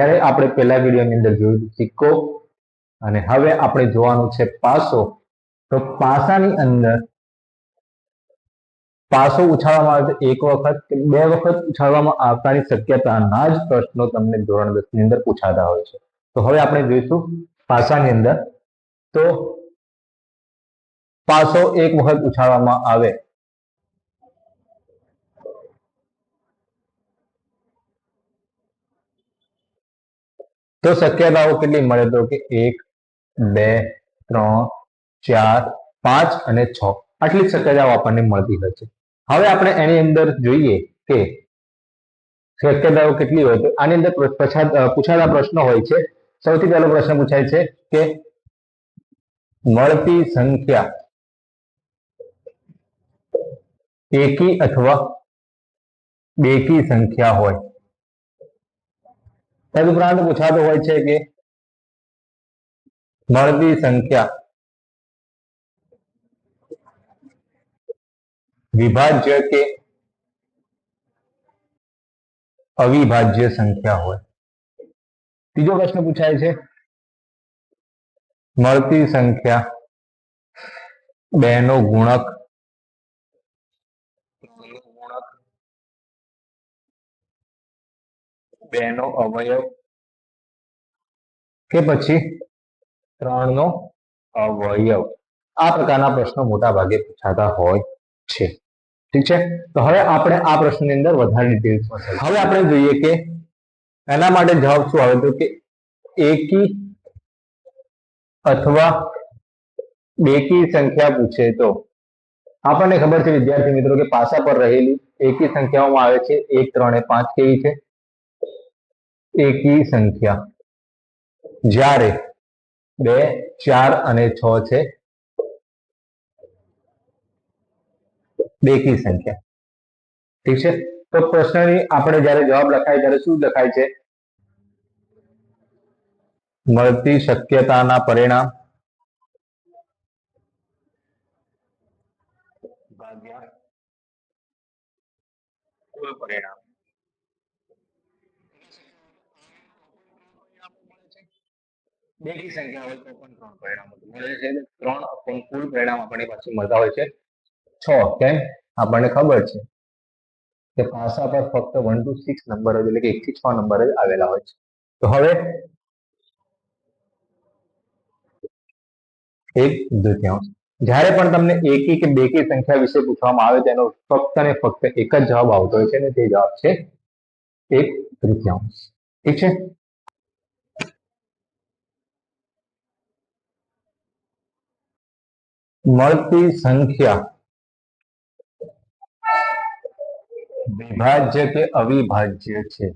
ત્યારે આપણે પહેલા વિડીયોની અંદર જોયું સિક્કો અને હવે આપણે જોવાનું છે પાસો. તો પાસાની અંદર પાસો ઉછાળવામાં આવે છે એક વખત કે બે વખત ઉછાળવામાં આવતાની શક્યતાના જ પ્રશ્નો તમને ધોરણ 10 ની અંદર પૂછાતા હોય છે. તો હવે આપણે જોઈશું પાસાની અંદર. તો પાસો એક વખત ઉછાળવામાં આવે તો શક્યતાઓ કેટલી મળે? તો કે 1 2 3 4 5 અને 6 આટલી શક્યતાઓ આપણને મળતી હોય છે. હવે આપણે એની અંદર જોઈએ કે શક્યતાઓ કેટલી હોય. તો આની અંદર પૂછાતા પ્રશ્નો હોય છે. સૌથી પહેલો પ્રશ્ન પૂછાય છે કે મળતી સંખ્યા એકી અથવા બેકી સંખ્યા હોય. તદુપરાંત પૂછાતું હોય છે કે મળતી સંખ્યા વિભાજ્ય કે અવિભાજ્ય સંખ્યા હોય. ત્રીજો પ્રશ્ન પૂછાય છે મળતી સંખ્યા 2 નો ગુણક, 2 નો અવયવ કે પછી 3 નો અવયવ. આ પ્રકારના પ્રશ્નો મોટા ભાગે પૂછાતા હોય છે. ઠીક છે. તો હવે આપણે આ પ્રશ્નની અંદર વધારે ડિટેલ્સમાં હવે આપણે જોઈએ કે એના માટે જવાબ શું આવે. તો કે એકી અથવા બેકી સંખ્યા પૂછે તો આપણને ખબર છે વિદ્યાર્થી મિત્રો કે પાસા પર રહેલી એકી સંખ્યાઓમાં આવે છે 1 3 અને 5 કેવી છે એકી સંખ્યા. જ્યારે 2 4 અને 6 છે બેકી સંખ્યા. ઠીક છે. તો પ્રશ્નની આપણે જ્યારે જવાબ લખાય ત્યારે શું લખાય છે? મળતી શક્યતાના પરિણામ ભાગ્યા કુલ પરિણામ. બેકી સંખ્યા હોય તો પણ 3 પરિણામો મળે છે. 3 કુલ પરિણામ આપણને પાછું મળતા હોય છે 6. કેમ? આપણને ખબર છે કે પાસા પર ફક્ત 1 to 6 નંબર જ એટલે કે 1 થી 6 નંબર જ આવેલા હોય છે. તો હવે 1/2. જ્યારે પણ તમને એકી કે બેકી સંખ્યા વિશે પૂછવામાં આવે તેનો ફક્ત ને ફક્ત એક જ જવાબ આવતો હોય છે અને તે જવાબ છે 1/3. ઠીક છે. મળતી સંખ્યા વિભાજ્ય કે અવિભાજ્ય છે.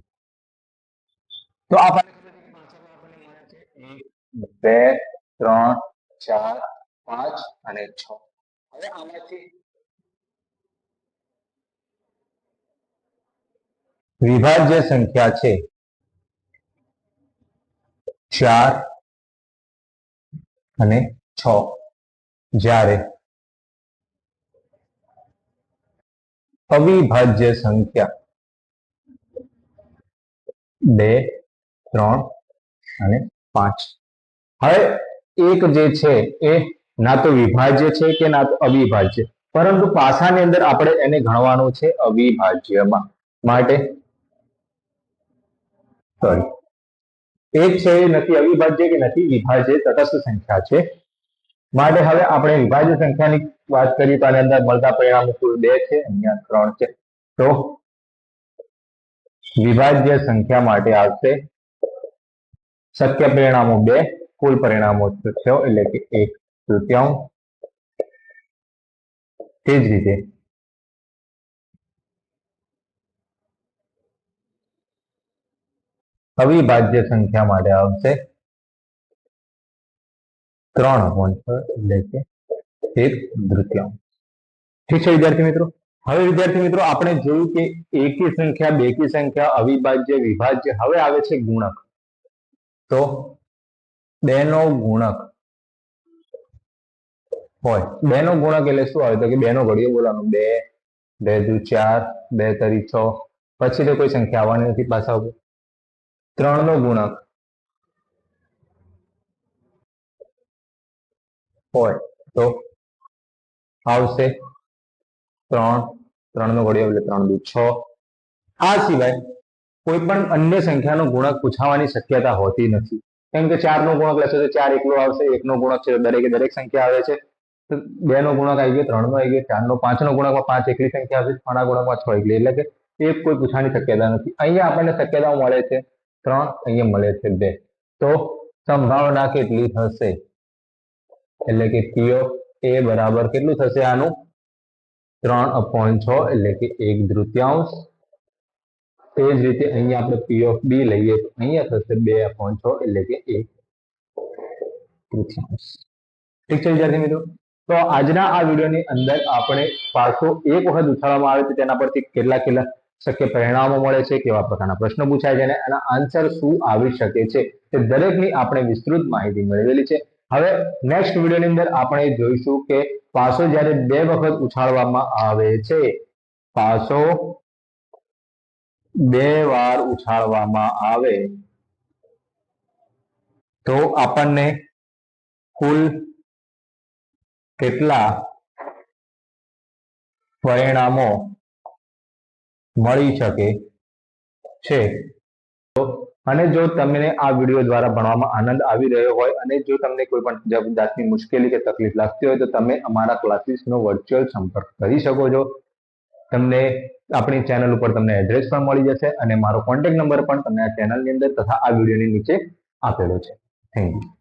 તો આપણને 1 2 3 4 5 અને 6. હવે આમાંથી વિભાજ્ય સંખ્યા છે 4 અને 6. જ્યારે અવિભાજ્ય સંખ્યા 2 3 અને 5. હવે એક જે છે એ ના તો વિભાજ્ય છે કે ના તો અવિભાજ્ય, પરંતુ પાસાની અંદર આપણે એને ગણવાનું છે અવિભાજ્યમાં. માટે સોરી, એક છે એ નથી અવિભાજ્ય કે નથી વિભાજ્ય, તટસ્થ સંખ્યા છે. માટે હવે આપણે વિભાજ્ય સંખ્યાની વાત કરીએ તો આની અંદર મળતા પરિણામો કુલ 2 છે, અહીંયા 3 છે. તો વિભાજ્ય સંખ્યા માટે આવશે શક્ય પરિણામો 2, કુલ પરિણામો 6 એટલે કે 1/3. તે જ રીતે અવિભાજ્ય સંખ્યા માટે આવશે 3/6 એટલે કે 1/3. ઠીક છે વિદ્યાર્થી મિત્રો. હવે વિદ્યાર્થી મિત્રો આપણે જોયું કે એકી સંખ્યા, બેકી સંખ્યા, અવિભાજ્ય, વિભાજ્ય. હવે આવે છે ગુણક. તો 2 નો ગુણક હોય. 2 નો ગુણક એટલે શું આવે? તો કે 2 નો ઘડિયો બોલવાનો. 2 2 દુ 4 2 તરી 6. પછી તો કોઈ સંખ્યા આવવાની નથી પાછા ઉપર. 3 નો ગુણક હોય તો આવશે 3, 3 નો ઘડિયો એટલે 3 દુ 6. આ સિવાય કોઈ પણ અન્ય સંખ્યાનો ગુણક પૂછાવાની શક્યતા હોતી નથી, કેમ કે 4 નો ગુણક લેશો તો 4 એકલો આવશે, 1 નો ગુણક છે તો દરેક સંખ્યા આવે છે, તો 2 નો ગુણક આવી ગયો, 3 નો આવી ગયો, 4 નો, 5 નો ગુણકમાં 5 એકલી સંખ્યા આવશે, 6 ના ગુણકમાં 6 એકલી, એટલે કે એક કોઈ પૂછવાની શક્યતા નથી. અહીંયા આપણને શક્યતાઓ મળે છે 3, અહીંયા મળે છે 2, તો સંભાવના કેટલી થશે? એટલે કે P ઓફ A બરાબર કેટલું થશે આનું? 3/6 એટલે કે 1/3. તે જ રીતે અહીંયા આપણે P ઓફ B લઈએ તો અહીંયા થશે 2/6 એટલે કે 1/3. ઠીક છે વિદ્યાર્થી મિત્રો, તો આજના આ વિડીયોની અંદર આપણે પાસો એક વખત ઉછાળવામાં આવે છે તેના પરથી કેટલા શક્ય પરિણામો મળે છે, કેવા પ્રકારના પ્રશ્નો પૂછાય છે અને આના આન્સર શું આવી શકે છે તે દરેકની આપણે વિસ્તૃત માહિતી મેળવેલી છે. હવે નેક્સ્ટ વિડીયોની અંદર આપણે જોઈશું કે પાસો જ્યારે 2 વખત ઉછાળવામાં આવે છે, પાસો 2 વાર ઉછાળવામાં આવે તો આપણને કુલ કેટલા પરિણામો મળી શકે છે. અને જો તમને આ વિડીયો દ્વારા ભણવામાં આનંદ આવી રહ્યો હોય અને જો તમને કોઈ પણ જાતની મુશ્કેલી કે તકલીફ લાગતી હોય તો તમે અમારા ક્લાસીસનો વર્ચ્યુઅલ સંપર્ક કરી શકો છો. તમને આપણી ચેનલ ઉપર તમને એડ્રેસ પણ મળી જશે અને મારો કોન્ટેક્ટ નંબર પણ તમને આ ચેનલની અંદર તથા આ વિડીયોની નીચે આપેલો છે. Thank you.